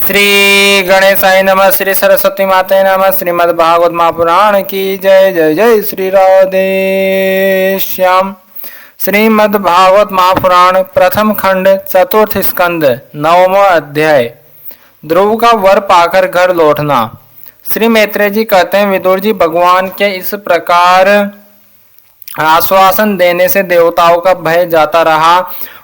श्री गणेशाय नमः। श्री सरस्वती माताय नमः। श्रीमद् भागवत महापुराण की जय। जय जय श्री राधे श्याम। श्रीमद् भागवत महापुराण प्रथम खंड चतुर्थ स्कंद नववां अध्याय। ध्रुव का वर पाकर घर लौटना। श्री मैत्रेय जी कहते हैं, विदुर जी, भगवान के इस प्रकार आश्वासन देने से देवताओं का भय जाता रहा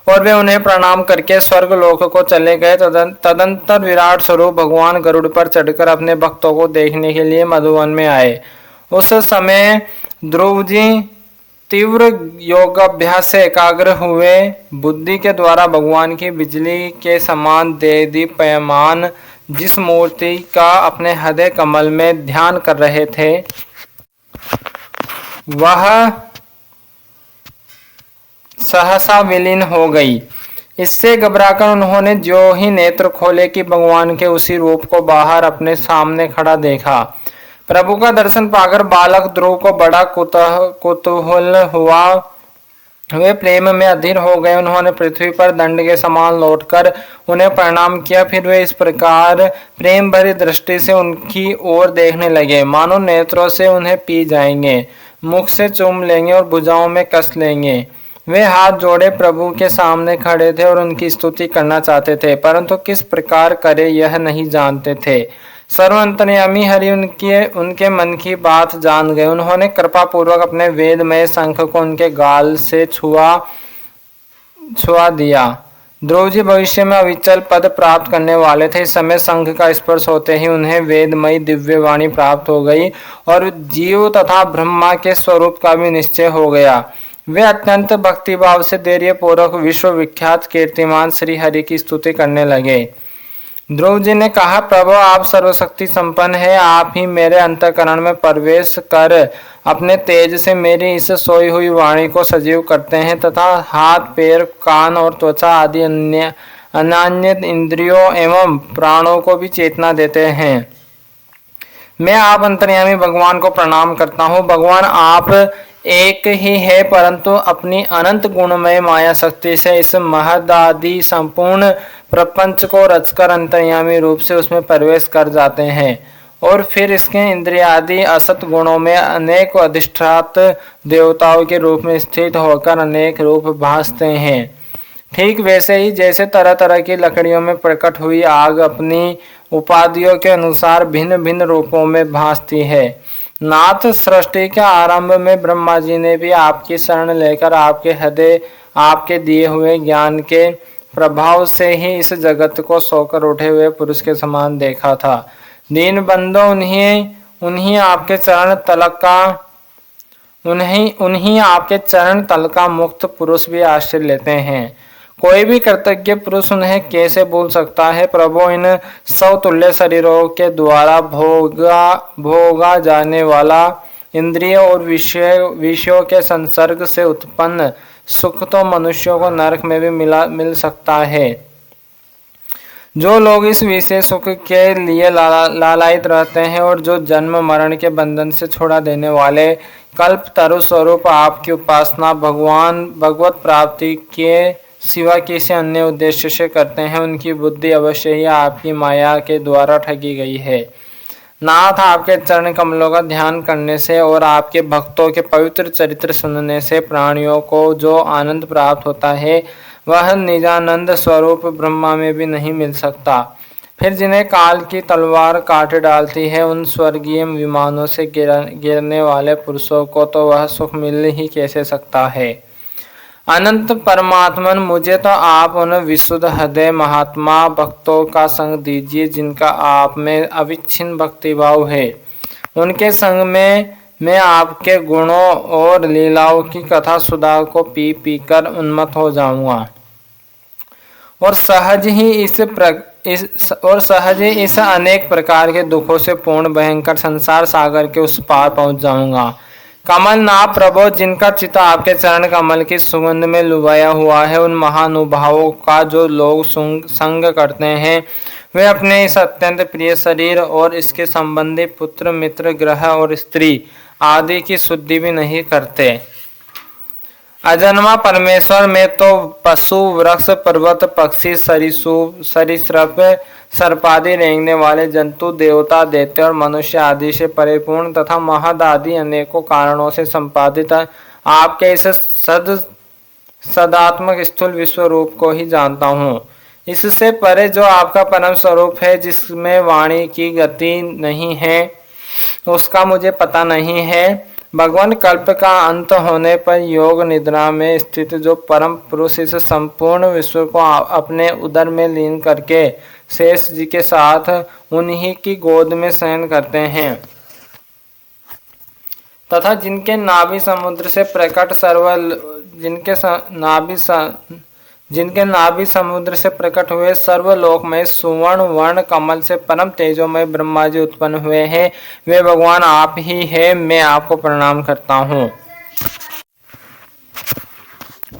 और वे उन्हें प्रणाम करके स्वर्ग लोक को चले गए। तदंतर विराट स्वरूप भगवान गरुड़ पर चढ़कर अपने भक्तों को देखने के लिए मधुवन में आए। उस समय ध्रुव जी तीव्र योगाभ्यास से एकाग्र हुए बुद्धि के द्वारा भगवान की बिजली के समान देदीप्यमान जिस मूर्ति का अपने हृदय कमल में ध्यान कर रहे थे वह सहसा विलीन हो गई। इससे घबराकर उन्होंने जो ही नेत्र खोले कि भगवान के उसी रूप को बाहर अपने सामने खड़ा देखा। प्रभु का दर्शन पाकर बालक ध्रुव को बड़ा कुतूहल हुआ। वे प्रेम में अधीर हो गए। उन्होंने पृथ्वी पर दंड के समान लौटकर उन्हें प्रणाम किया। फिर वे इस प्रकार प्रेम भरी दृष्टि से उनकी ओर देखने लगे मानो नेत्रों से उन्हें पी जाएंगे, मुख से चूम लेंगे और भुजाओं में कस लेंगे। वे हाथ जोड़े प्रभु के सामने खड़े थे और उनकी स्तुति करना चाहते थे, परंतु किस प्रकार करे यह नहीं जानते थे। सर्वअंतर्यामी हरि उनके मन की बात जान गए। उन्होंने कृपा पूर्वक अपने वेदमय शंख को उनके गाल से छुआ दिया। ध्रुव जी भविष्य में अविचल पद प्राप्त करने वाले थे। इस समय शंख का स्पर्श होते ही उन्हें वेदमयी दिव्य वाणी प्राप्त हो गई और जीव तथा ब्रह्मा के स्वरूप का भी निश्चय हो गया। वे अत्यंत भक्तिभाव से धैर्य पूर्वक विश्व विख्यात कीर्तिमान श्री हरि की स्तुति करने लगे। ध्रुव जी ने कहा, प्रभु आप सर्वशक्ति संपन्न है। आप ही मेरे अंतःकरण में प्रवेश कर अपने तेज से मेरी इस सोई हुई वाणी को सजीव करते हैं तथा हाथ, पैर, कान और त्वचा आदि अन्य इंद्रियों एवं प्राणों को भी चेतना देते हैं। मैं आप अंतर्यामी भगवान को प्रणाम करता हूँ। भगवान आप एक ही है, परंतु अपनी अनंत गुणमय माया शक्ति से इस महदादि संपूर्ण प्रपंच को रचकर अंतर्यामी रूप से उसमें प्रवेश कर जाते हैं और फिर इसके इंद्रियादि असत गुणों में अनेक अधिष्ठात देवताओं के रूप में स्थित होकर अनेक रूप भासते हैं। ठीक वैसे ही जैसे तरह तरह की लकड़ियों में प्रकट हुई आग अपनी उपाधियों के अनुसार भिन्न भिन्न रूपों में भासती है। नाथ, सृष्टि के आरंभ में ब्रह्मा जी ने भी आपकी शरण लेकर आपके हृदय आपके दिए हुए ज्ञान के प्रभाव से ही इस जगत को सोकर उठे हुए पुरुष के समान देखा था। दीन बंदो, उन्हीं आपके चरण तल का मुक्त पुरुष भी आश्रय लेते हैं। कोई भी कृतज्ञ पुरुष उन्हें कैसे भूल सकता है। प्रभु, इन सौतुल्य शरीरों के द्वारा भोगा जाने वाला इंद्रिय और विषयों के संसर्ग से उत्पन्न सुख तो मनुष्यों को नरक में भी मिल सकता है। जो लोग इस विषय सुख के लिए लालायित रहते हैं और जो जन्म मरण के बंधन से छुड़ा देने वाले कल्प तरु स्वरूप आपकी उपासना भगवत प्राप्ति के सिवा किसी अन्य उद्देश्य से करते हैं, उनकी बुद्धि अवश्य ही आपकी माया के द्वारा ठगी गई है। नाथ, आपके चरण कमलों का ध्यान करने से और आपके भक्तों के पवित्र चरित्र सुनने से प्राणियों को जो आनंद प्राप्त होता है वह निजानंद स्वरूप ब्रह्मा में भी नहीं मिल सकता। फिर जिन्हें काल की तलवार काट डालती है, उन स्वर्गीय विमानों से गिरने वाले पुरुषों को तो वह सुख मिल ही कैसे सकता है। अनंत परमात्मन, मुझे तो आप उन विशुद्ध हृदय महात्मा भक्तों का संग दीजिए जिनका आप में अविच्छिन्न भक्तिभाव है। उनके संग में मैं आपके गुणों और लीलाओं की कथा सुधा को पी कर उन्मत्त हो जाऊंगा और सहज ही इस अनेक प्रकार के दुखों से पूर्ण भयंकर संसार सागर के उस पार पहुंच जाऊंगा। कमल नाथ प्रभु, जिनका चित्त आपके चरण कमल की सुगंध में लुभाया हुआ है, उन महानुभावों का जो लोग संग करते हैं वे अपने इस अत्यंत प्रिय शरीर और इसके संबंधी पुत्र, मित्र, ग्रह और स्त्री आदि की शुद्धि भी नहीं करते। अजन्मा परमेश्वर में तो पशु वृक्ष पर्वत पक्षी सरीसृप सर्पादि रेंगने वाले जंतु देवता दैत्य और मनुष्य आदि से परिपूर्ण तथा महद आदि अनेकों कारणों से संपादित आपके इस सदात्मक स्थूल विश्व रूप को ही जानता हूँ। इससे परे जो आपका परम स्वरूप है, जिसमें वाणी की गति नहीं है, उसका मुझे पता नहीं है। भगवान कल्प का अंत होने पर योग निद्रा में स्थित जो परम पुरुष इस संपूर्ण विश्व को अपने उदर में लीन करके शेष जी के साथ उन्हीं की गोद में शयन करते हैं तथा जिनके नाभि समुद्र से प्रकट जिनके नाभि समुद्र से प्रकट हुए सर्वलोक में सुवर्ण वर्ण कमल से परम तेजोमय ब्रह्मा जी उत्पन्न हुए हैं, वे भगवान आप ही है। मैं आपको प्रणाम करता हूँ।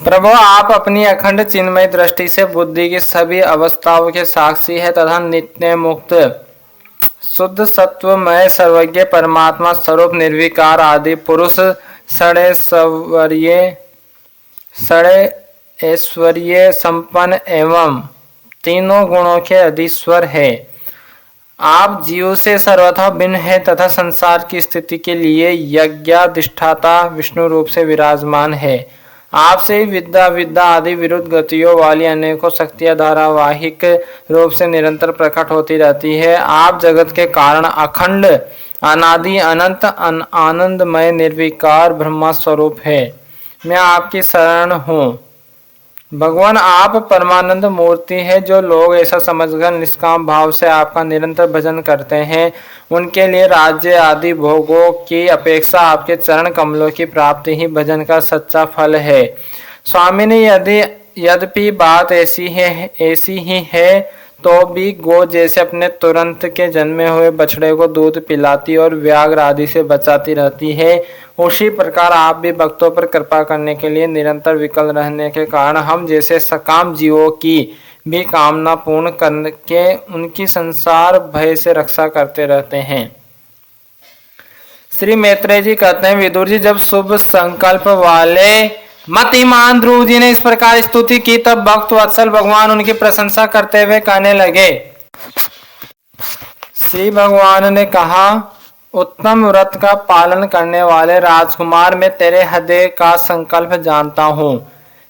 प्रभु, आप अपनी अखंड चिन्मय दृष्टि से बुद्धि की सभी अवस्थाओं के साक्षी है तथा नित्य मुक्त शुद्ध सत्वमय सर्वज्ञ परमात्मा स्वरूप निर्विकार आदि पुरुष षड़े ऐश्वर्य संपन्न एवं तीनों गुणों के अधीश्वर है। आप जीव से सर्वथा भिन्न है तथा संसार की स्थिति के लिए यज्ञाधिष्ठाता विष्णु रूप से विराजमान है। आपसे ही विद्या आदि विरुद्ध गतियों वाली अनेकों शक्तियां धारावाहिक रूप से निरंतर प्रकट होती रहती है। आप जगत के कारण अखंड अनादि अनंत आनंदमय निर्विकार ब्रह्मा स्वरूप है। मैं आपकी शरण हूँ। भगवान, आप परमानंद मूर्ति है। जो लोग ऐसा समझकर निष्काम भाव से आपका निरंतर भजन करते हैं, उनके लिए राज्य आदि भोगों की अपेक्षा आपके चरण कमलों की प्राप्ति ही भजन का सच्चा फल है। स्वामी ने यद्यपि बात ऐसी ही है तो भी गो जैसे अपने तुरंत के जन्मे हुए बछड़े को दूध पिलाती और व्याघ्र आदि से बचाती रहती है, उसी प्रकार आप भी भक्तों पर कृपा करने के लिए निरंतर विकल रहने के कारण हम जैसे सकाम जीवों की भी कामना पूर्ण करके उनकी संसार भय से रक्षा करते रहते हैं। श्री मैत्रेय जी कहते हैं, विदुर जी, जब शुभ संकल्प वाले मतिमान ध्रुव जी ने इस प्रकार स्तुति की, तब भक्त वत्सल भगवान उनकी प्रशंसा करते हुए कहने लगे। श्री भगवान ने कहा, उत्तम व्रत का पालन करने वाले राजकुमार, मैं तेरे हृदय का संकल्प जानता हूँ।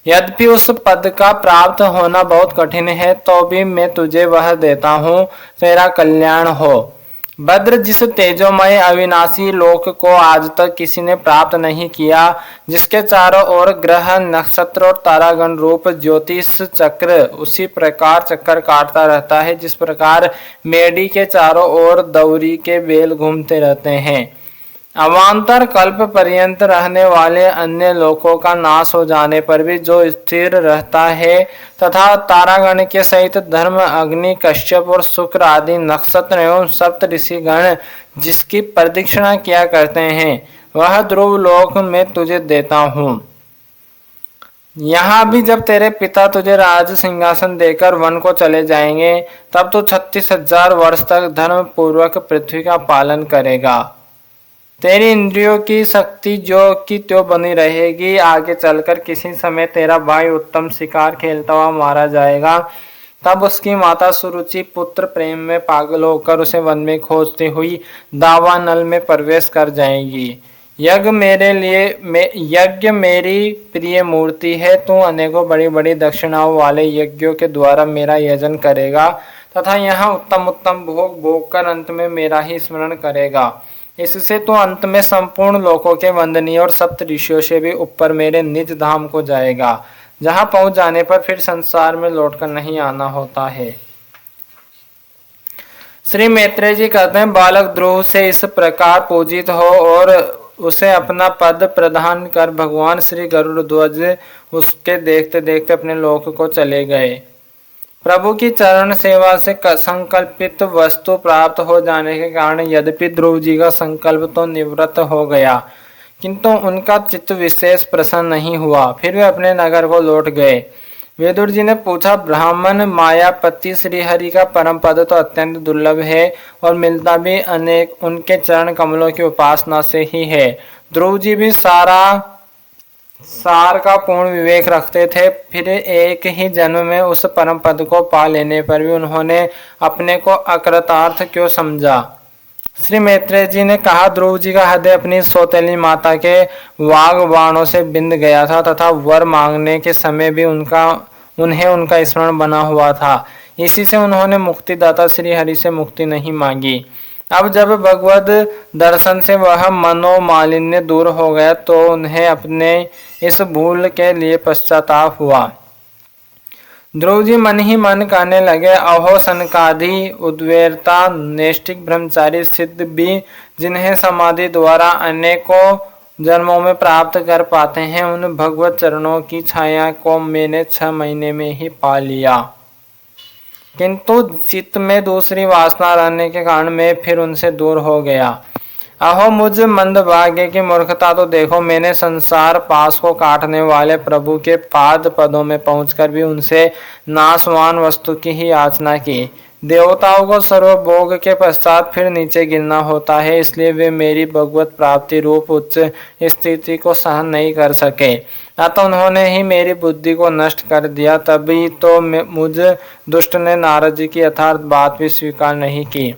यद्यपि उस पद का प्राप्त होना बहुत कठिन है, तो भी मैं तुझे वह देता हूँ, तेरा कल्याण हो। भद्र, जिस तेजोमय अविनाशी लोक को आज तक किसी ने प्राप्त नहीं किया, जिसके चारों ओर ग्रह नक्षत्र और तारागण रूप ज्योतिष चक्र उसी प्रकार चक्कर काटता रहता है जिस प्रकार मेढी के चारों ओर दौरी के बेल घूमते रहते हैं। अवान्तर कल्प पर्यंत रहने वाले अन्य लोकों का नाश हो जाने पर भी जो स्थिर रहता है तथा तारागण के सहित धर्म, अग्नि, कश्यप और शुक्र आदि नक्षत्र एवं सप्त ऋषिगण जिसकी प्रदक्षिणा किया करते हैं, वह ध्रुव लोक में तुझे देता हूँ। यहाँ भी जब तेरे पिता तुझे राज सिंहासन देकर वन को चले जाएंगे, तब तो 36,000 वर्ष तक धर्म पूर्वक पृथ्वी का पालन करेगा। तेरी इंद्रियों की शक्ति जो की त्यों बनी रहेगी। आगे चलकर किसी समय तेरा भाई उत्तम शिकार खेलता हुआ मारा जाएगा, तब उसकी माता सुरुचि पुत्र प्रेम में पागल होकर उसे वन में खोजती हुई दावानल में प्रवेश कर जाएगी। यज्ञ मेरी प्रिय मूर्ति है। तू अनेकों बड़ी बड़ी दक्षिणाओं वाले यज्ञों के द्वारा मेरा यजन करेगा तथा यहाँ उत्तम भोग भोग कर अंत में मेरा ही स्मरण करेगा। इससे तो अंत में संपूर्ण लोकों के वंदनीय और सप्त ऋषियों से भी ऊपर मेरे निज धाम को जाएगा, जहां पहुंच जाने पर फिर संसार में लौटकर नहीं आना होता है। श्री मैत्रेय जी कहते हैं, बालक ध्रुव से इस प्रकार पूजित हो और उसे अपना पद प्रदान कर भगवान श्री गरुड़ ध्वज उसके देखते देखते अपने लोक को चले गए। प्रभु की चरण सेवा से संकल्पित वस्तु प्राप्त हो जाने के कारण यद्यपि ध्रुव जी का संकल्प तो निवृत्त हो गया, किंतु उनका चित्त विशेष प्रसन्न नहीं हुआ। फिर वे अपने नगर को लौट गए। विदुर जी ने पूछा, ब्राह्मण मायापति श्रीहरि का परम पद तो अत्यंत दुर्लभ है और मिलता भी अनेक उनके चरण कमलों की उपासना से ही है। ध्रुव जी भी सारा सार का पूर्ण विवेक रखते थे। फिर एक ही जन्म में उस परम पद को पा लेने पर भी उन्होंने अपने को अकृतार्थ क्यों समझा। श्री मैत्रेय जी ने कहा, ध्रुव जी का हृदय अपनी सौतेली माता के वाग बाणों से बिंद गया था तथा वर मांगने के समय भी उन्हें उनका स्मरण बना हुआ था। इसी से उन्होंने मुक्तिदाता श्री हरि से मुक्ति नहीं मांगी। अब जब भगवद दर्शन से वह मनोमालिन्य दूर हो गया तो उन्हें अपने इस भूल के लिए पश्चाताप हुआ। ध्रुव जी मन ही मन कहने लगे, अहो सनकादि उद्वेरता नैष्ठिक ब्रह्मचारी सिद्ध भी जिन्हें समाधि द्वारा अनेकों जन्मों में प्राप्त कर पाते हैं, उन भगवत चरणों की छाया को मैंने 6 महीने में ही पा लिया। किंतु चित्त में दूसरी वासना रहने के कारण मैं फिर उनसे दूर हो गया। अहो मुझ मंदभाग्य की मूर्खता, तो देखो मैंने संसार पास को काटने वाले प्रभु के पाद पदों में पहुंचकर भी उनसे नाशवान वस्तु की ही याचना की। देवताओं को सर्वभोग के पश्चात फिर नीचे गिरना होता है, इसलिए वे मेरी भगवत प्राप्ति रूप उच्च स्थिति को सहन नहीं कर सके, अतः उन्होंने ही मेरी बुद्धि को नष्ट कर दिया। तभी तो मुझ दुष्ट ने नारद जी की यथार्थ बात भी स्वीकार नहीं की।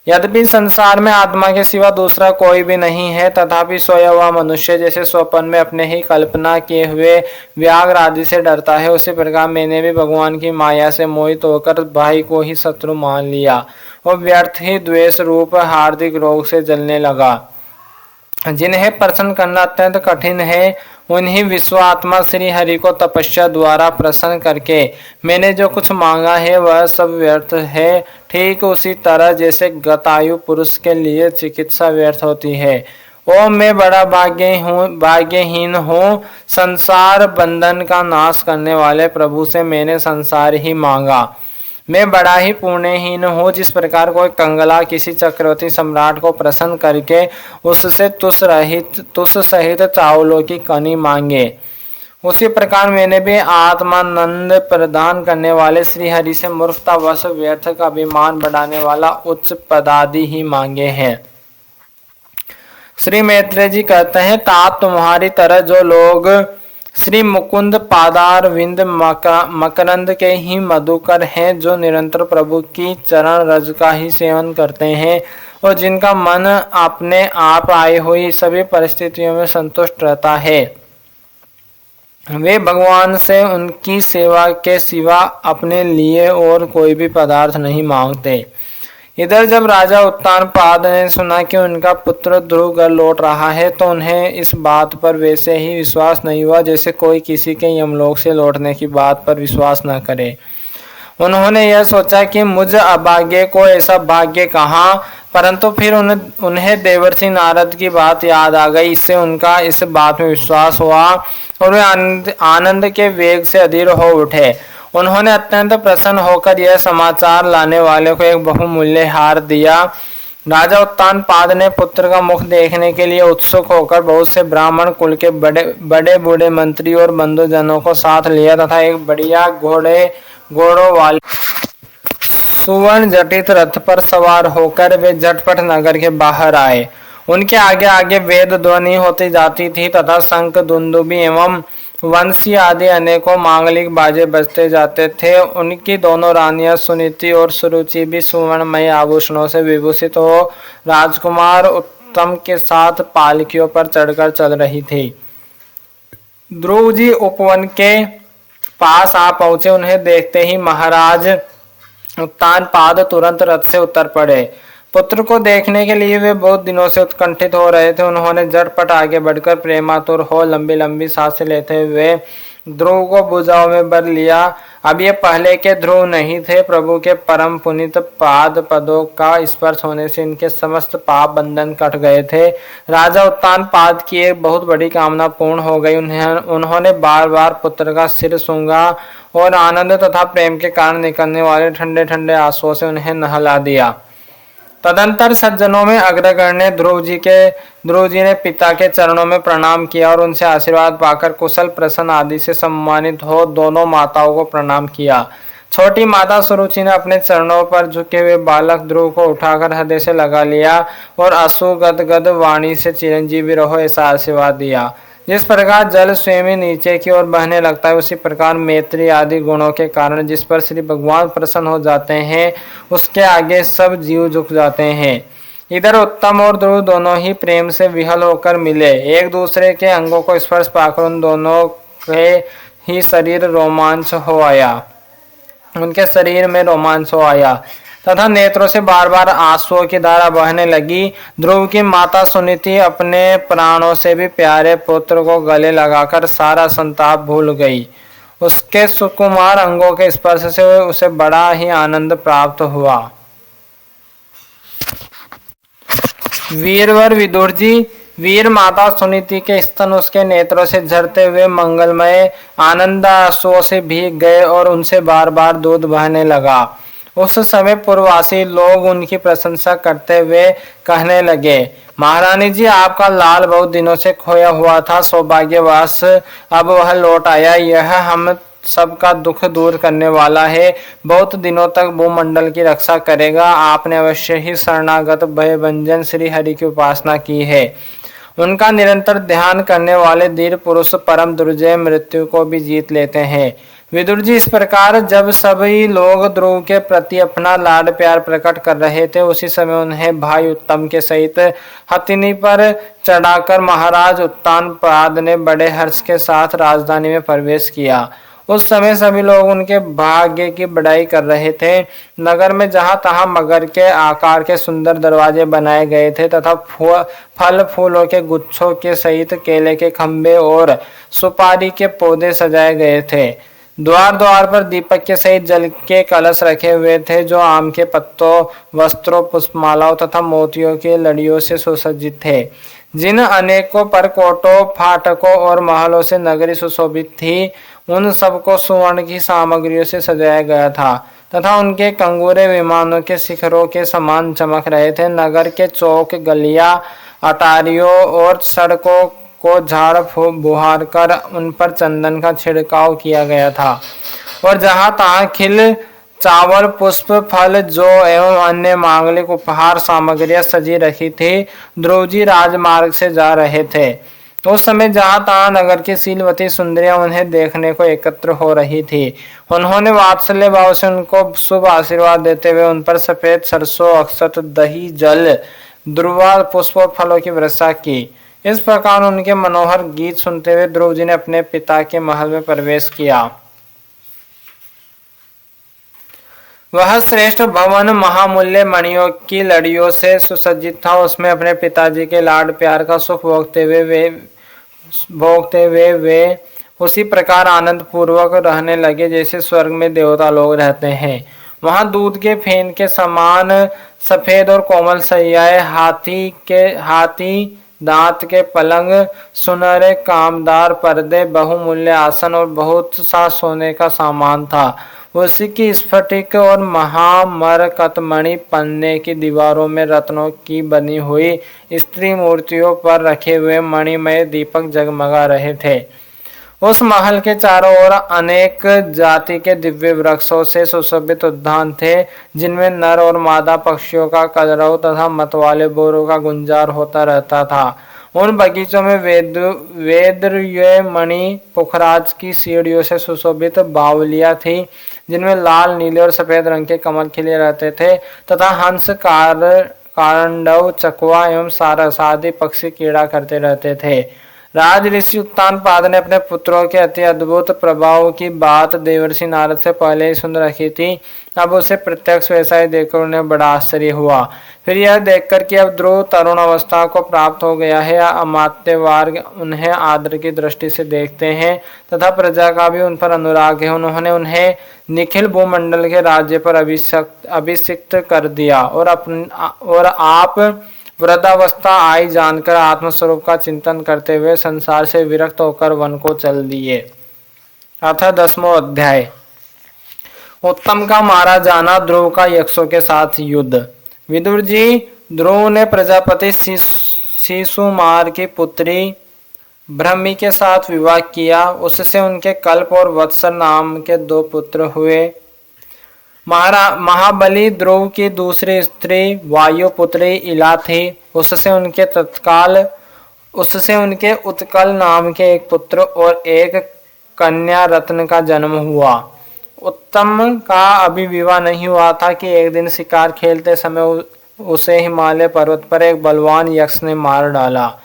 यद्यपि संसार में आत्मा के सिवा दूसरा कोई भी नहीं है, तथापि सोया हुआ मनुष्य जैसे स्वप्न में अपने ही कल्पना किए हुए व्याघ्र आदि से डरता है, उसी प्रकार मैंने भी भगवान की माया से मोहित होकर भाई को ही शत्रु मान लिया और व्यर्थ ही द्वेष रूप हार्दिक रोग से जलने लगा। जिन्हें प्रसन्न करना अत्यंत कठिन है, उन्हीं विश्वात्मा श्री हरि को तपस्या द्वारा प्रसन्न करके मैंने जो कुछ मांगा है वह सब व्यर्थ है। ठीक उसी तरह जैसे गतायु पुरुष के लिए चिकित्सा व्यर्थ होती है। ओ मैं बड़ा भाग्यहीन हूँ। संसार बंधन का नाश करने वाले प्रभु से मैंने संसार ही मांगा। मैं बड़ा ही पुण्यहीन हूँ। जिस प्रकार कोई कंगला किसी चक्रवर्ती सम्राट को प्रसन्न करके उससे तुष सहित चावलों की कनी मांगे, उसी प्रकार मैंने भी आत्मानंद प्रदान करने वाले श्री हरि से मूर्खतावश व्यर्थ का अभिमान बढ़ाने वाला उच्च पदादि ही मांगे हैं। श्री मैत्रेय जी कहते हैं, तात तुम्हारी तरह जो लोग श्री मुकुंद पादार विंद मकरंद के ही मधुकर हैं, जो निरंतर प्रभु की चरण रज का ही सेवन करते हैं और जिनका मन अपने आप आई हुई सभी परिस्थितियों में संतुष्ट रहता है, वे भगवान से उनकी सेवा के सिवा अपने लिए और कोई भी पदार्थ नहीं मांगते। इधर जब राजा उत्तानपाद ने सुना कि उनका पुत्र ध्रुव घर लौट रहा है, तो उन्हें इस बात पर वैसे ही विश्वास नहीं हुआ जैसे कोई किसी के यमलोक से लौटने की बात पर विश्वास न करे। उन्होंने यह सोचा कि मुझ अभाग्य को ऐसा भाग्य कहाँ, परंतु फिर उन्हें देवर्षि नारद की बात याद आ गई। इससे उनका इस बात में विश्वास हुआ और वे आनंद के वेग से अधीर हो उठे। उन्होंने अत्यंत प्रसन्न होकर यह समाचार लाने वाले को एक बहुमूल्य हार दिया। राजा उत्तानपाद ने पुत्र का मुख देखने के लिए उत्सुक होकर बहुत से ब्राह्मण कुल के बड़े बूढ़े मंत्री और बंधुजनों को साथ लिया तथा एक बढ़िया घोड़ों वाले सुवर्ण जटित रथ पर सवार होकर वे झटपट नगर के बाहर आए। उनके आगे आगे वेद ध्वनि होती जाती थी तथा शंख दुंदुभी एवं वंशी आदि अनेकों मांगलिक बाजे बजते जाते थे। उनकी दोनों रानियां सुनीति और सुरुचि भी सुवर्णमय आभूषणों से विभूषित हो राजकुमार उत्तम के साथ पालकियों पर चढ़कर चल रही थी। ध्रुव जी उपवन के पास आ पहुंचे। उन्हें देखते ही महाराज उत्तानपाद तुरंत रथ से उतर पड़े। पुत्र को देखने के लिए वे बहुत दिनों से उत्कंठित हो रहे थे। उन्होंने झटपट आगे बढ़कर प्रेमातुर हो लंबी लंबी सांसें लेते हुए ध्रुव को भुजाओं में भर लिया। अब ये पहले के ध्रुव नहीं थे। प्रभु के परम पुनीत पाद पदों का स्पर्श होने से इनके समस्त पाप बंधन कट गए थे। राजा उत्तानपाद की एक बहुत बड़ी कामना पूर्ण हो गई। उन्होंने बार बार पुत्र का सिर सूंघा और आनंद तथा प्रेम के कारण निकलने वाले ठंडे ठंडे आंसुओं से उन्हें नहला दिया। तदंतर सज्जनों में अग्रगण्य ध्रुव जी ने पिता के चरणों में प्रणाम किया और उनसे आशीर्वाद पाकर कुशल प्रसन्न आदि से सम्मानित हो दोनों माताओं को प्रणाम किया। छोटी माता सुरुचि ने अपने चरणों पर झुके हुए बालक ध्रुव को उठाकर हृदय से लगा लिया और अश्रु गदगद वाणी से चिरंजीवी रहो ऐसा आशीर्वाद दिया। जिस प्रकार जल स्वयं ही नीचे की ओर बहने लगता है, उसी प्रकार मैत्री आदि गुणों के कारण जिस पर श्री भगवान प्रसन्न हो जाते हैं, उसके आगे सब जीव झुक जाते हैं। इधर उत्तम और ध्रुव दोनों ही प्रेम से विहल होकर मिले। एक दूसरे के अंगों को स्पर्श पाकर उन दोनों के ही शरीर रोमांच हो आया, उनके शरीर में रोमांच हो आया तथा नेत्रों से बार बार आंसुओं की धारा बहने लगी। ध्रुव की माता सुनीति अपने प्राणों से भी प्यारे पुत्र को गले लगाकर सारा संताप भूल गई। उसके सुकुमार अंगों के स्पर्श से उसे बड़ा ही आनंद प्राप्त हुआ। वीरवर विदुर जी, वीर माता सुनीति के स्तन उसके नेत्रों से झरते हुए मंगलमय आनंद आंसुओं से भीग गए और उनसे बार बार दूध बहने लगा। उस समय पूर्ववासी लोग उनकी प्रशंसा करते हुए कहने लगे, महारानी जी, आपका लाल बहुत दिनों से खोया हुआ था, सौभाग्यवश अब वह लौट आया। यह हम सबका दुख दूर करने वाला है, बहुत दिनों तक भूमंडल की रक्षा करेगा। आपने अवश्य ही शरणागत भयभंजन श्री हरि की उपासना की है। उनका निरंतर ध्यान करने वाले धीर पुरुष परम दुर्जय मृत्यु को भी जीत लेते हैं। विदुर जी, इस प्रकार जब सभी लोग ध्रुव के प्रति अपना लाड प्यार प्रकट कर रहे थे, उसी समय उन्हें भाई उत्तम के सहित हथिनी पर चढ़ाकर महाराज उत्तानपाद ने बड़े हर्ष के साथ राजधानी में प्रवेश किया। उस समय सभी लोग उनके भाग्य की बड़ाई कर रहे थे। नगर में जहां तहां मगर के आकार के सुंदर दरवाजे बनाए गए थे तथा फल फूलों के गुच्छों के सहित केले के खंभे और सुपारी के पौधे सजाए गए थे। द्वार द्वार पर दीपक के सहित जल के कलश रखे हुए थे, जो आम के पत्तों, वस्त्रों, पुष्पमालाओं तथा मोतियों की लड़ियों से सुसज्जित थे। जिन अनेकों परकोटों, फाटकों और महलों से नगरी सुशोभित थी, उन सबको सुवर्ण की सामग्रियों से सजाया गया था तथा उनके कंगूरे विमानों के शिखरों के समान चमक रहे थे। नगर के चौक, गलियां, अटारियों और सड़कों को झाड़ बुहार कर उन पर चंदन का छिड़काव किया गया था और जहां तहां खिल, चावल, पुष्प, फल, जौ एवं अन्य मांगलिक उपहार सामग्रियां सजी रखी थी। ध्रुव जी राजमार्ग से जा रहे थे। उस समय जहां तहां नगर की शीलवती सुंदरियां उन्हें देखने को एकत्र हो रही थी। उन्होंने वात्सल्य भाव से उनको शुभ आशीर्वाद देते हुए उन पर सफेद सरसों, अक्षत, दही, जल, दुर्वा, पुष्प और फलों की वर्षा की। इस प्रकार उनके मनोहर गीत सुनते हुए ध्रुव जी ने अपने पिता के महल में प्रवेश किया। वह श्रेष्ठ भवन महामूल्य मणियों की लड़ियों से सुसज्जित था। उसमें अपने पिताजी के लाड प्यार का सुख भोगते हुए वे उसी प्रकार आनंद पूर्वक रहने लगे जैसे स्वर्ग में देवता लोग रहते हैं। वहां दूध के फेन के समान सफेद और कोमल सैयाए, हाथी दांत के पलंग, सुनहरे कामदार पर्दे, बहुमूल्य आसन और बहुत सा सोने का सामान था। उसी की स्फटिक और महामरकतमणि पन्ने की दीवारों में रत्नों की बनी हुई स्त्री मूर्तियों पर रखे हुए मणिमय दीपक जगमगा रहे थे। उस महल के चारों ओर अनेक जाति के दिव्य वृक्षों से सुशोभित उद्यान थे, जिनमें नर और मादा पक्षियों का कलरव तथा मतवाले बोरों का गुंजार होता रहता था। उन बगीचों में वेद्य मणि पुखराज की सीढ़ियों से सुशोभित बावलियां थी, जिनमें लाल, नीले और सफेद रंग के कमल खिले रहते थे तथा हंस, कारंडव, चकवा एवं सारस आदि पक्षी कीड़ा करते रहते थे। राज ऋषि उत्तानपाद ने अपने पुत्रों के अति अद्भुत प्रभाव की बात देवर्षि नारद से पहले ही सुन रखी थी। अब उसे प्रत्यक्ष वैसा ही देखकर उन्हें बड़ा आश्चर्य हुआ। फिर यह देखकर कि अब ध्रुव तरुण अवस्था को प्राप्त हो गया है, अमात्य वर्ग उन्हें आदर की दृष्टि से देखते हैं तथा प्रजा का भी उन पर अनुराग है। उन्होंने उन्हें निखिल भूमंडल के राज्य पर अभिषिक्त कर दिया और आप वृद्धावस्था आई जानकर आत्मस्वरूप का चिंतन करते हुए संसार से विरक्त होकर वन को चल दिए। अतः 10वां अध्याय। उत्तम का मारा जाना, ध्रुव का यक्षों के साथ युद्ध। विदुर जी, ध्रुव ने प्रजापति शिशुमार की पुत्री ब्रह्मी के साथ विवाह किया। उससे उनके कल्प और वत्सर नाम के 2 पुत्र हुए। महाबली ध्रुव की दूसरी स्त्री वायुपुत्री इला थी। उससे उनके तत्काल उससे उनके उत्कल नाम के एक पुत्र और एक कन्या रत्न का जन्म हुआ। उत्तम का अभी विवाह नहीं हुआ था कि एक दिन शिकार खेलते समय उसे हिमालय पर्वत पर एक बलवान यक्ष ने मार डाला।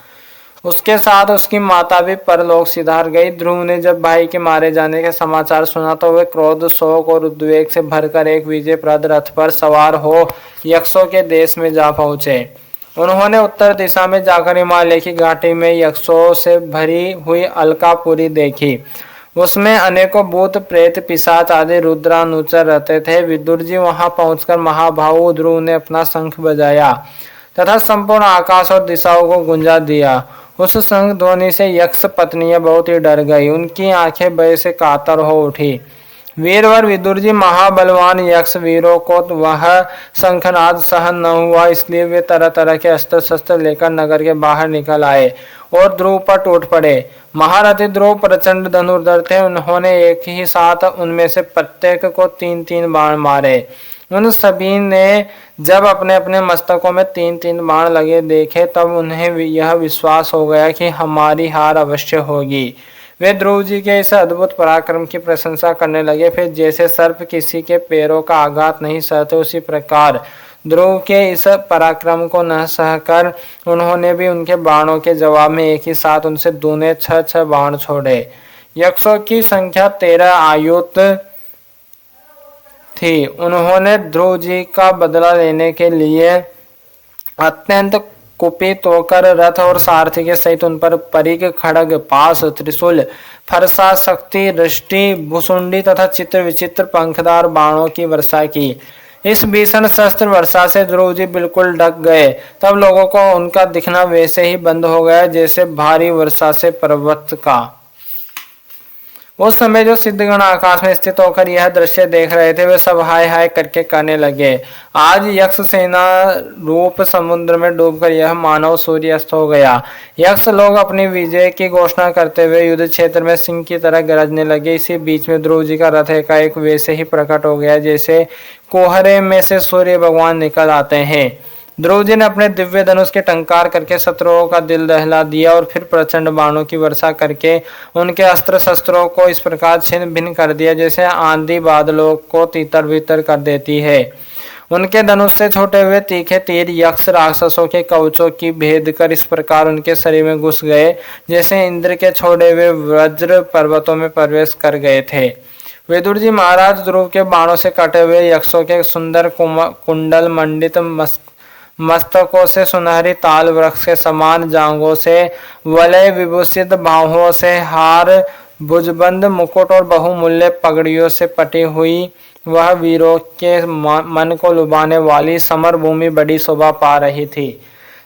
उसके साथ उसकी माता भी परलोक सिधार गई। ध्रुव ने जब भाई के मारे जाने के समाचार सुना तो वे क्रोध, शोक और उद्वेग से भरकर एक विजयप्रद रथ पर सवार हो यक्षों के देश में जा पहुंचे। उन्होंने उत्तर दिशा में जाकर हिमालय की घाटी में यक्षों से भरी हुई अलकापुरी देखी। उसमें अनेकों भूत, प्रेत, पिशाच आदि रुद्रानुचर रहते थे। विदुर जी वहां पहुंचकर महाभाऊ ध्रुव ने अपना शंख बजाया तथा संपूर्ण आकाश और दिशाओं को गुंजा दिया। उस शंख ध्वनि से यक्ष पत्नियां बहुत ही डर गई। उनकी आंखें भय से कातर हो उठी। वीरवर विदुर जी महाबलवान यक्ष वीरों को वह शंखनाद सहन न हुआ, इसलिए वे तरह तरह के अस्त्र शस्त्र लेकर नगर के बाहर निकल आए और ध्रुव पर टूट पड़े। महारथी ध्रुव प्रचंड धनुर्धर थे। उन्होंने एक ही साथ उनमें से प्रत्येक को 3-3 बाण मारे। उन सभी ने जब अपने अपने मस्तकों में 3-3 बाण लगे देखे तब उन्हें यह विश्वास हो गया कि हमारी हार अवश्य होगी। वे ध्रुव जी के इस अद्भुत पराक्रम की प्रशंसा करने लगे। फिर जैसे सर्प किसी के पैरों का आघात नहीं सहते, उसी प्रकार ध्रुव के इस पराक्रम को न सहकर उन्होंने भी उनके बाणों के जवाब में एक ही साथ उनसे दूने 6-6 बाण छोड़े। यक्षों की संख्या 13 आयुत थी। उन्होंने ध्रुव जी का बदला लेने के लिए अत्यंत कुपित होकर रथ और सारथी के सहित उन पर परिघ, खड़ग, पास, त्रिशूल, फरसा, शक्ति, दृष्टि, भुसुंडी तथा चित्र विचित्र पंखदार बाणों की वर्षा की। इस भीषण शस्त्र वर्षा से ध्रुव जी बिल्कुल ढक गए। तब लोगों को उनका दिखना वैसे ही बंद हो गया जैसे भारी वर्षा से पर्वत का। उस समय जो सिद्धगण आकाश में स्थित होकर यह दृश्य देख रहे थे वे सब हाय हाय करके कहने लगे, आज यक्ष सेना रूप समुद्र में डूबकर यह मानव सूर्यास्त हो गया। यक्ष लोग अपनी विजय की घोषणा करते हुए युद्ध क्षेत्र में सिंह की तरह गरजने लगे। इसी बीच में ध्रुव जी का रथ एकाएक वैसे ही प्रकट हो गया जैसे कोहरे में से सूर्य भगवान निकल आते हैं। ध्रुव जी ने अपने दिव्य धनुष के टंकार करके शत्रुओं का दिल दहला दिया और फिर प्रचंड बाणों की वर्षा करके उनके अस्त्र शस्त्रों को इस प्रकार छिन्न भिन्न कर दिया जैसे आंधी बादलों को तीतर भीतर कर देती है। उनके धनुष से छोटे हुए तीखे तीर यक्ष राक्षसों के कवचों की भेद कर इस प्रकार उनके शरीर में घुस गए जैसे इंद्र के छोड़े हुए वज्र पर्वतों में प्रवेश कर गए थे। विदुर जी महाराज ध्रुव के बाणों से कटे हुए यक्षों के सुंदर कुंडल मंडित मस्तकों से, सुनहरी ताल वृक्ष के समान जांघों से, वलय विभूषित बाहुओं से, हार भुजबंद मुकुट और बहुमूल्य पगड़ियों से पटी हुई वह वीरों के मन को लुभाने वाली समर भूमि बड़ी शोभा पा रही थी।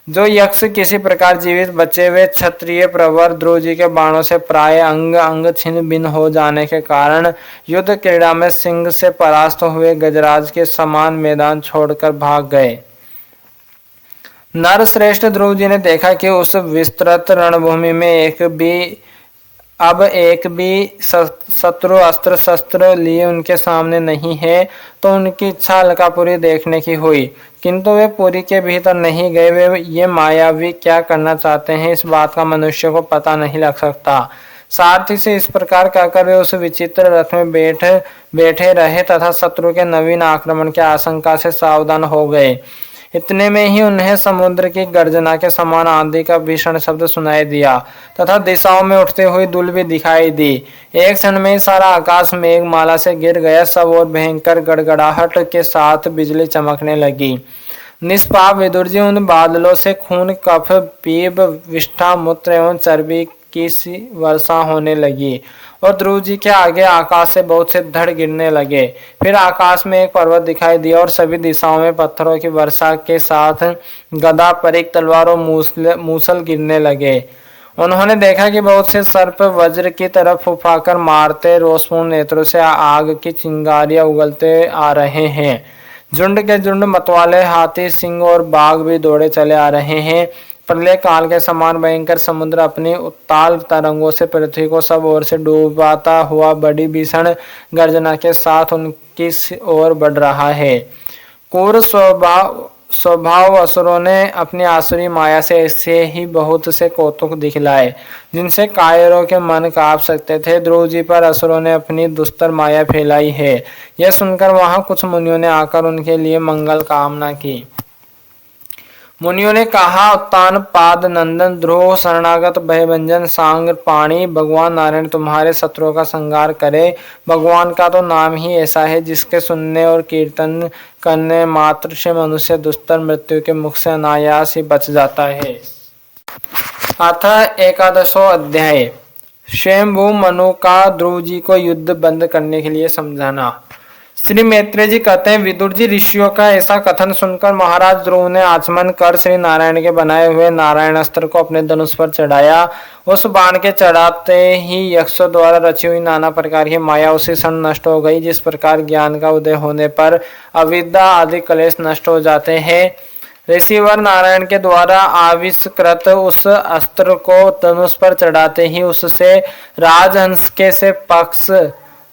जो यक्ष किसी प्रकार जीवित बचे हुए क्षत्रिय प्रवर ध्रुव जी के बाणों से प्राय अंग अंग छिन्न भिन्न हो जाने के कारण युद्ध क्रीड़ा में सिंह से परास्त हुए गजराज के समान मैदान छोड़कर भाग गए। नरश्रेष्ठ ध्रुव जी ने देखा कि उस विस्तृत रणभूमि में एक भी शत्रु अस्त्र शस्त्र लिए उनके सामने नहीं है, तो उनकी इच्छा अलकापुरी देखने की हुई, किंतु वे पुरी के भीतर नहीं गए। वे ये मायावी क्या करना चाहते हैं इस बात का मनुष्य को पता नहीं लग सकता। सारथी से इस प्रकार कहकर वे उस विचित्र रथ में बैठे रहे तथा शत्रु के नवीन आक्रमण के आशंका से सावधान हो गए। इतने में ही उन्हें समुद्र की गर्जना के समान आंधी का भीषण शब्द सुनाई दिया तथा दिशाओं में उठते हुई धूल भी दिखाई दी। एक क्षण में ही सारा आकाश मेघमाला से गिर गया। सब और भयंकर गड़गड़ाहट के साथ बिजली चमकने लगी। निष्पाप विदुर जी उन बादलों से खून, कफ, पीप, विष्ठा, मूत्र एवं चर्बी की सी वर्षा होने लगी और ध्रुव जी के आगे आकाश से बहुत से धड़ गिरने लगे। फिर आकाश में एक पर्वत दिखाई दिया और सभी दिशाओं में पत्थरों की वर्षा के साथ गदा, परिघ, तलवार और मूसल गिरने लगे। उन्होंने देखा कि बहुत से सर्प वज्र की तरफ फुफाकर मारते रोषपूर्ण नेत्रों से आग की चिंगारियां उगलते आ रहे हैं। झुंड के झुंड मतवाले हाथी, सिंह और बाघ भी दौड़े चले आ रहे हैं। प्रलय काल के समान भयंकर समुद्र अपनी उत्ताल तरंगों से पृथ्वी को सब ओर से डूबाता हुआ बड़ी भीषण गर्जना के साथ उनकी ओर बढ़ रहा है। क्रूर स्वभाव स्वभाव असुरों ने अपनी आसुरी माया से ऐसे ही बहुत से कौतुक दिखलाए जिनसे कायरों के मन कांप सकते थे। ध्रुव जी पर असुरों ने अपनी दुस्तर माया फैलाई है। यह सुनकर वहां कुछ मुनियों ने आकर उनके लिए मंगल कामना की। मुनियों ने कहा, उत्तान पाद नंदन ध्रुव शरणागत भयभंजन सांग पाणी, भगवान नारायण तुम्हारे शत्रुओं का संहार करे। भगवान का तो नाम ही ऐसा है जिसके सुनने और कीर्तन करने मात्र से मनुष्य दुस्तर मृत्यु के मुख से अनायास ही बच जाता है। अथ एकादशो अध्याय। स्वयंभू मनु का ध्रुव जी को युद्ध बंद करने के लिए समझाना। श्री मैत्रेय जी कहते हैं, विदुर जी ऋषियों का ऐसा कथन सुनकर महाराज ध्रुव ने आचमन कर श्री नारायण के बनाए हुए नारायण अस्त्र को अपने धनुष पर चढ़ाया। उस बाण के चढ़ाते ही यक्षों द्वारा रची हुई नाना प्रकार की माया उसी क्षण नष्ट हो गई। जिस प्रकार ज्ञान का उदय होने पर अविद्या आदि क्लेश नष्ट हो जाते हैं, ऋषिवर नारायण के द्वारा आविष्कृत उस अस्त्र को धनुष पर चढ़ाते ही उससे राजहंस के से पक्ष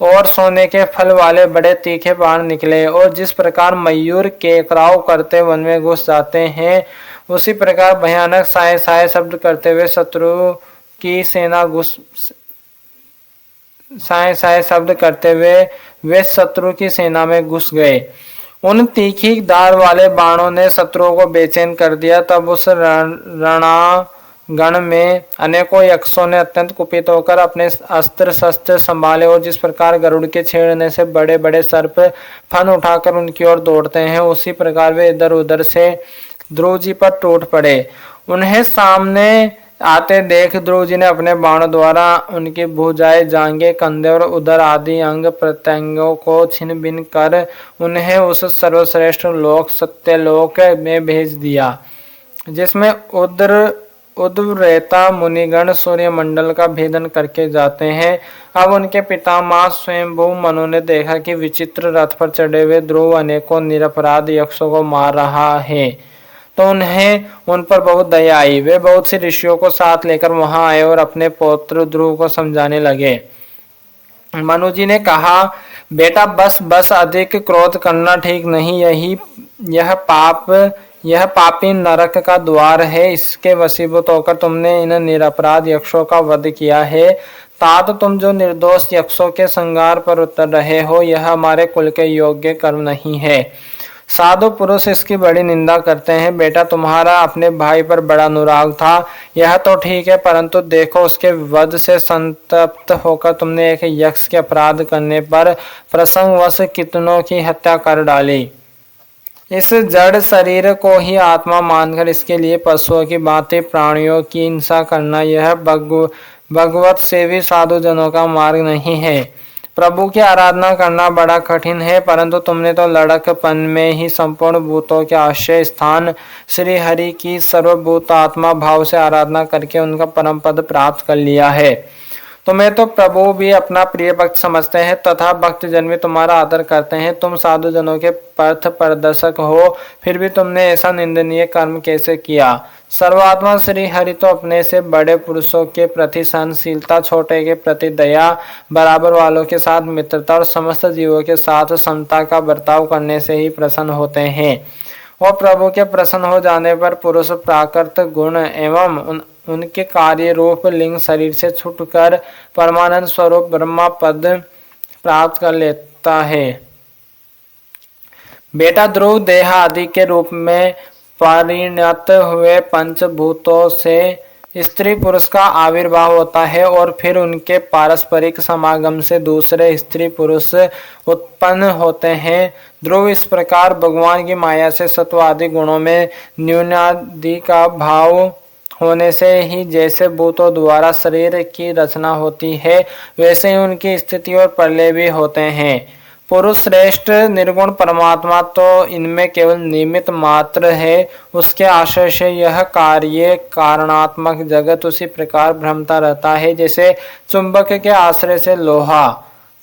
और सोने के फल वाले बड़े तीखे बाण निकले और जिस प्रकार मयूर केकराव करते वन में घुस जाते हैं, उसी प्रकार भयानक साय साय शब्द करते हुए शत्रु की सेना साय साय शब्द करते हुए वे शत्रु की सेना में घुस गए। उन तीखी धार वाले बाणों ने शत्रुओं को बेचैन कर दिया। तब उस गण में अनेकों यक्षों ने अत्यंत कुपित होकर अपने अस्त्र शस्त्र संभाले और जिस प्रकार गरुड़ के छेड़ने से बड़े बड़े सर्प फन उठाकर उनकी ओर दौड़ते हैं, उसी प्रकार वे इधर उधर से ध्रुव जी पर टूट पड़े। उन्हें सामने आते देख ध्रुव जी ने अपने बाणों द्वारा उनकी भुजाएं, जांघें, कंधे और उदर आदि अंग प्रत्यंगों को छिन्न भिन्न कर उन्हें उस सर्वश्रेष्ठ लोक सत्यलोक में भेज दिया जिसमें उद्वरेता मुनिगण सूर्य मंडल का भेदन करके जाते हैं। अब उनके पितामह स्वयंभू मनु ने देखा कि विचित्र रथ पर चढ़े हुए ध्रुव अनेकों निरपराध यक्षों को मार रहा है, तो उन्हें उन पर बहुत दया आई। वे बहुत से ऋषियों को साथ लेकर वहां आए और अपने पौत्र ध्रुव को समझाने लगे। मनु जी ने कहा, बेटा बस अधिक क्रोध करना ठीक नहीं। यह पापी नरक का द्वार है। इसके वशीभूत होकर तुमने इन निरपराध यक्षों का वध किया है। तात तुम जो निर्दोष यक्षों के संहार पर उतर रहे हो, यह हमारे कुल के योग्य कर्म नहीं है। साधु पुरुष इसकी बड़ी निंदा करते हैं। बेटा तुम्हारा अपने भाई पर बड़ा अनुराग था, यह तो ठीक है, परंतु देखो उसके वध से संतप्त होकर तुमने एक यक्ष के अपराध करने पर प्रसंगवश कितनों की हत्या कर डाली। इस जड़ शरीर को ही आत्मा मानकर इसके लिए पशुओं की भांति प्राणियों की हिंसा करना, यह भगवत सेवी साधु जनों का मार्ग नहीं है। प्रभु की आराधना करना बड़ा कठिन है, परंतु तुमने तो लड़कपन में ही संपूर्ण भूतों के आश्रय स्थान श्री हरि की सर्वभूत आत्मा भाव से आराधना करके उनका परम पद प्राप्त कर लिया है। तुम्हें तो प्रभु भी अपना प्रिय भक्त समझते हैं तथा भक्त जन भी तुम्हारा आदर करते हैं। तुम साधु जनों के पथ प्रदर्शक हो, फिर भी तुमने ऐसा निंदनीय कर्म कैसे किया। सर्वात्मा श्री हरि तो अपने से बड़े पुरुषों के प्रति सहनशीलता, छोटे के प्रति दया, बराबर वालों के साथ मित्रता और समस्त जीवों के साथ समता का बर्ताव करने से ही प्रसन्न होते हैं। और प्रभु के प्रसन्न हो जाने पर पुरुष प्राकृत गुण एवं उनके कार्य रूप लिंग शरीर से छूटकर परमानंद स्वरूप ब्रह्मा पद प्राप्त कर लेता है। बेटा ध्रुव देह आदि के रूप में परिणत हुए पंचभूतों से स्त्री पुरुष का आविर्भाव होता है और फिर उनके पारस्परिक समागम से दूसरे स्त्री पुरुष उत्पन्न होते हैं। ध्रुव इस प्रकार भगवान की माया से सत्व आदि गुणों में न्यूनादि का भाव होने से ही जैसे भूतों द्वारा शरीर की रचना होती है, वैसे ही उनकी स्थिति और प्रलय भी होते हैं। पुरुष श्रेष्ठ निर्गुण परमात्मा तो इनमें केवल निमित्त मात्र है। उसके आश्रय से यह कार्य कारणात्मक जगत उसी प्रकार भ्रमता रहता है जैसे चुंबक के आश्रय से लोहा।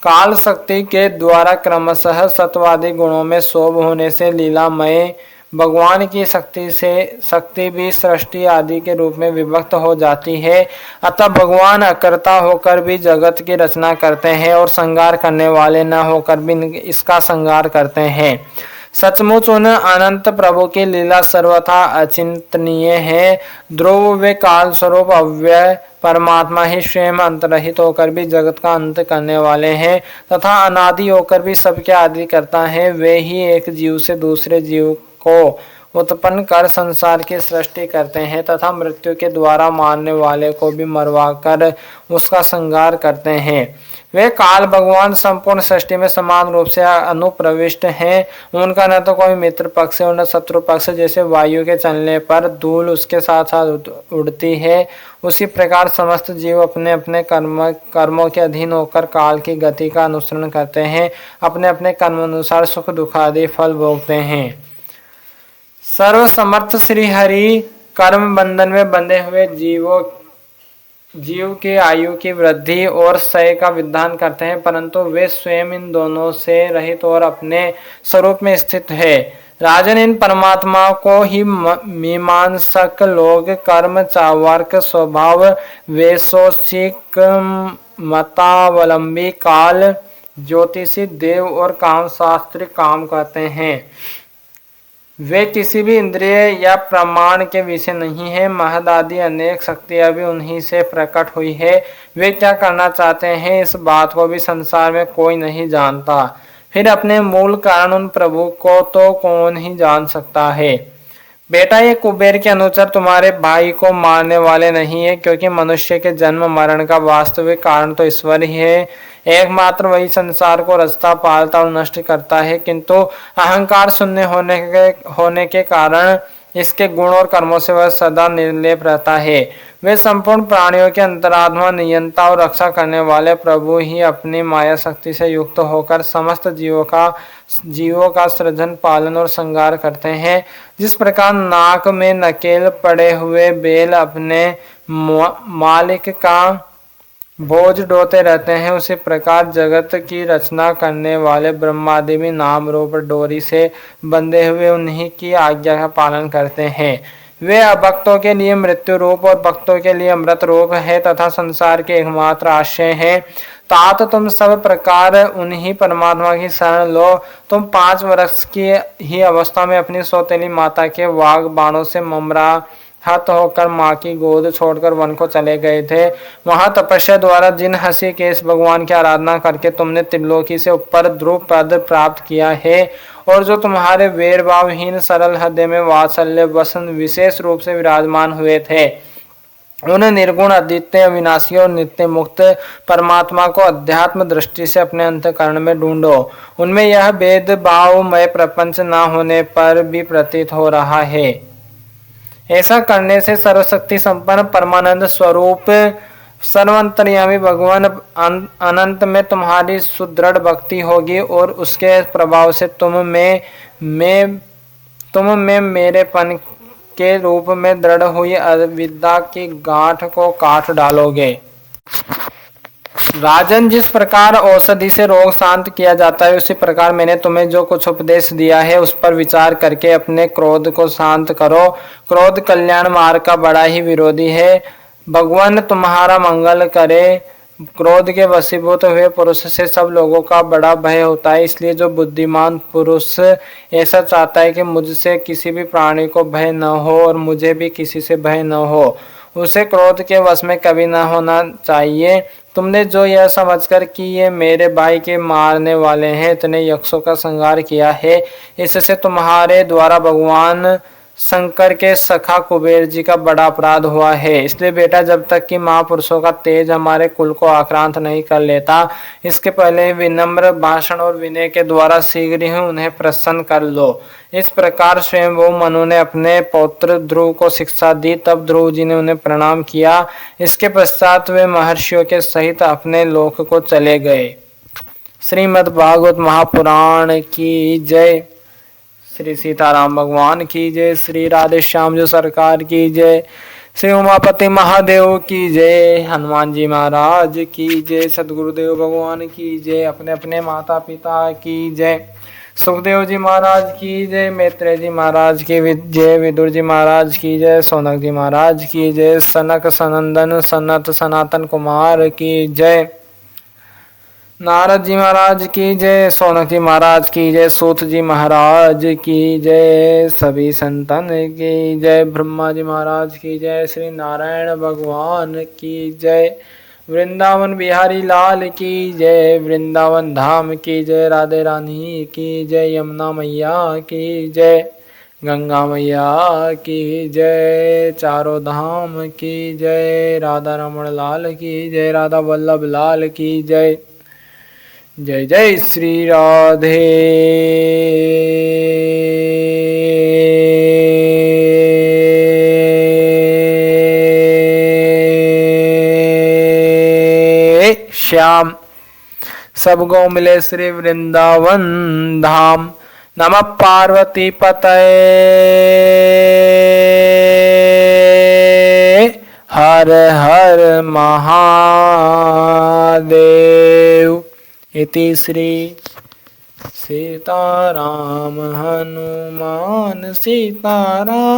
काल शक्ति के द्वारा क्रमशः सत्वादि गुणों में शोभ होने से लीलामय भगवान की शक्ति भी सृष्टि आदि के रूप में विभक्त हो जाती है। अतः भगवान अकर्ता होकर भी जगत की रचना करते हैं और संहार करने वाले न होकर भी इसका संहार करते हैं। सचमुच उन अनंत प्रभु की लीला सर्वथा अचिंतनीय है। ध्रुव वे काल स्वरूप अव्यय परमात्मा ही स्वयं अंतरहित होकर भी जगत का अंत करने वाले हैं तथा अनादि होकर भी सबके आदि करता है। वे ही एक जीव से दूसरे जीव को उत्पन्न कर संसार की सृष्टि करते हैं तथा मृत्यु के द्वारा मारने वाले को भी मरवा कर उसका संहार करते हैं। वे काल भगवान संपूर्ण सृष्टि में समान रूप से अनुप्रविष्ट हैं। उनका न तो कोई मित्र पक्ष और न शत्रु पक्ष। जैसे वायु के चलने पर धूल उसके साथ साथ उड़ती है, उसी प्रकार समस्त जीव अपने अपने कर्मों के अधीन होकर काल की गति का अनुसरण करते हैं, अपने अपने कर्म अनुसार सुख दुख आदि फल भोगते हैं। सर्व समर्थ श्री हरि कर्म बंधन में बंधे हुए जीव की आयु की वृद्धि और क्षय का विधान करते हैं, परंतु वे स्वयं इन दोनों से रहित और अपने स्वरूप में स्थित है। राजन, इन परमात्मा को ही मीमांसक लोग कर्म चावर्क स्वभाव वैशोषिक मतावलंबी काल ज्योतिषी देव और काम शास्त्री काम कहते हैं। वे किसी भी इंद्रिय या प्रमाण के विषय नहीं है। महद आदि अनेक शक्तियां भी उन्हीं से प्रकट हुई है। वे क्या करना चाहते हैं इस बात को भी संसार में कोई नहीं जानता। फिर अपने मूल कारण उन प्रभु को तो कौन ही जान सकता है। बेटा, ये कुबेर के अनुसार तुम्हारे भाई को मारने वाले नहीं है, क्योंकि मनुष्य के जन्म मरण का वास्तविक कारण तो ईश्वर ही है। एकमात्र वही संसार को रचता पालता और नष्ट करता है, किंतु अहंकार शून्य होने के कारण इसके गुण और कर्मों से वह सदा निर्लेप रहता है। वे संपूर्ण प्राणियों के अंतरात्मा, नियंता और रक्षा करने वाले प्रभु ही अपनी माया शक्ति से युक्त होकर समस्त जीवों का सृजन पालन और संहार करते हैं। जिस प्रकार नाक में नकेल पड़े हुए बैल अपने मालिक का बोझ ढोते रहते हैं, उसी प्रकार जगत की रचना करने वाले ब्रह्मादि भी नाम रूप डोरी से बंधे हुए उन्हीं की आज्ञा का पालन करते हैं। वे अभक्तों के लिए मृत्यु रूप और भक्तों के लिए अमृत रूप है तथा संसार के एकमात्र आश्रय है। तात तुम सब प्रकार उन्हीं परमात्मा की शरण लो। तुम 5 वर्ष की ही अवस्था में अपनी सौतेली माता के वाग बाणों से ममरा हत होकर माँ की गोद छोड़कर वन को चले गए थे। वहां तपस्या द्वारा जिन हंसी केश भगवान की आराधना करके तुमने त्रिलोकी से ऊपर ध्रुव पद प्राप्त किया है, और जो तुम्हारे वेर भावहीन सरल हृदय में वात्सल्य वसन विशेष रूप से विराजमान हुए थे, उन निर्गुण अद्वितीय अविनाशी और नित्य मुक्त परमात्मा को अध्यात्म दृष्टि से अपने अंतःकरण में ढूंढो। उनमें यह भेदभावमय प्रपंच न होने पर भी प्रतीत हो रहा है। ऐसा करने से सर्वशक्ति संपन्न परमानंद स्वरूप सर्वंतर्यामी भगवान अनंत में तुम्हारी सुदृढ़ भक्ति होगी और उसके प्रभाव से तुम में मेरेपन के रूप में दृढ़ हुई अविद्या की गांठ को काट डालोगे। राजन, जिस प्रकार औषधि से रोग शांत किया जाता है, उसी प्रकार मैंने तुम्हें जो कुछ उपदेश दिया है उस पर विचार करके अपने क्रोध को शांत करो। क्रोध कल्याण मार्ग का बड़ा ही विरोधी है। भगवान तुम्हारा मंगल करे। क्रोध के वशीभूत हुए पुरुष से सब लोगों का बड़ा भय होता है, इसलिए जो बुद्धिमान पुरुष ऐसा चाहता है कि मुझसे किसी भी प्राणी को भय न हो और मुझे भी किसी से भय न हो, उसे क्रोध के वश में कभी न होना चाहिए। तुमने जो यह समझकर कि ये मेरे भाई के मारने वाले हैं, इतने यक्षों का संहार किया है, इससे तुम्हारे द्वारा भगवान शंकर के सखा कुबेर जी का बड़ा अपराध हुआ है। इसलिए बेटा, जब तक कि महापुरुषों का तेज हमारे कुल को आक्रांत नहीं कर लेता, इसके पहले विनम्र भाषण और विनय के द्वारा शीघ्र ही उन्हें प्रसन्न कर लो। इस प्रकार स्वयं वो मनु ने अपने पौत्र ध्रुव को शिक्षा दी। तब ध्रुव जी ने उन्हें प्रणाम किया। इसके पश्चात वे महर्षियों के सहित अपने लोक को चले गए। श्रीमद् भागवत महापुराण की जय। श्री सीताराम भगवान की जय। श्री राधे श्याम जो सरकार की जय। श्री उमापति महादेव की जय। हनुमान जी महाराज की जय। सदगुरुदेव भगवान की जय। अपने अपने माता पिता की जय। सुखदेव जी महाराज की जय। मैत्रेय जी महाराज की जय। विदुर जी महाराज की जय। सौनक जी महाराज की जय। सनक सनंदन सनत सनातन कुमार की जय। नारद जी महाराज की जय, सौनक जी महाराज की जय, सूत जी महाराज की जय, सभी संतन की जय, ब्रह्मा जी महाराज की जय, श्री नारायण भगवान की जय, वृंदावन बिहारी लाल की जय, वृंदावन धाम की जय, राधे रानी की जय, यमुना मैया की जय, गंगा मैया की जय, चारों धाम की जय, राधा रमण लाल की जय, राधा वल्लभ लाल की जय। जय जय श्री राधे। श्याम सब गौ मिले श्री वृंदावन धाम। नमः पार्वती पतये हर हर महादेव। इति श्री सीताराम हनुमान सीताराम।